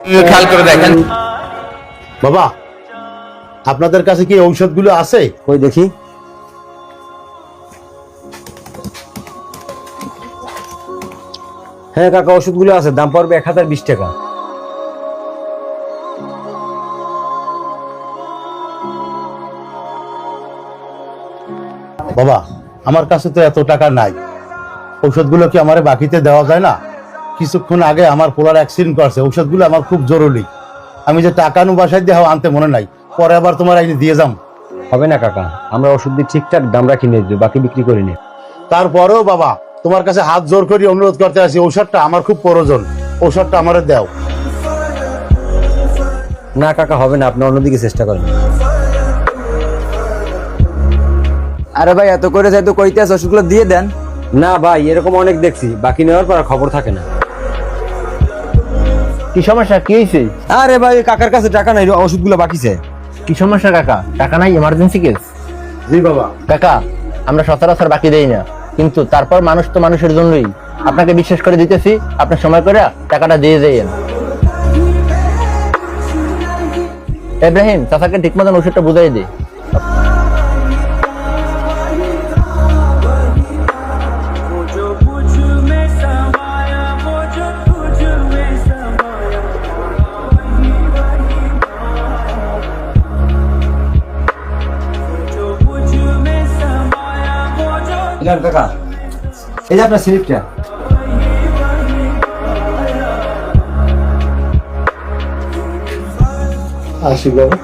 খেয়াল করে দেখেন বাবা, আপনাদের কাছে কি ঔষধগুলো আছে? কই দেখি। হ্যাঁ কাকা, ওষুধগুলো আছে, দাম পড়বে 1020 টাকা। বাবা, আমার কাছে তো এত টাকা নাই, ঔষধগুলো কি আমারে বাকিতে দেওয়া যায় না? কিছুক্ষণ আগে আমার পোলার অ্যাক্সিডেন্ট করছে, ঔষধগুলো আমার খুব জরুরি। আমি যে টাকা নু বাসায় দিয়ে আনতে মনে নাই, পরে আবার তোমার আইনে দিয়ে যাম। হবে না কাকা, আমরা ওষুধ দিয়ে ঠিকঠাক দাম রাখি নিয়ে যাবো, বাকি বিক্রি করি নি। তারপরেও বাবা, তোমার কাছে হাত জোর করে অনুরোধ করতে আছি, ঔষধটা আমার খুব প্রয়োজন, ঔষধটা আমারে দাও। না কাকা, হবে না, আপনি অন্যদিকে চেষ্টা করেন। আরে ভাই, এত করে যেহেতু কইতে আছে, ওষুধগুলো দিয়ে দেন। না ভাই, এরকম অনেক দেখছি, বাকি নেওয়ার পর আর খবর থাকে না। কি সমস্যা, কি হয়েছে? আরে ভাই, কাকার কাছে টাকা নাই, ওষুধগুলো বাকিছে। কি সমস্যা কাকা? টাকা নাই, এমার্জেন্সি কেস? জি বাবা। কাকা, আমরা সচরাচর বাকি দেই না, কিন্তু তারপর মানুষ তো মানুষের জন্যই। আপনাকে বিশ্বাস করে দিতেছি, আপনার সময় করে টাকাটা দিয়ে যাইয়েন। ইব্রাহিম, চাচাকে ঠিক মতন ওষুধটা বুঝাই দে। কাকা, এই যে আপনার স্লিপটা। আসি বাবা।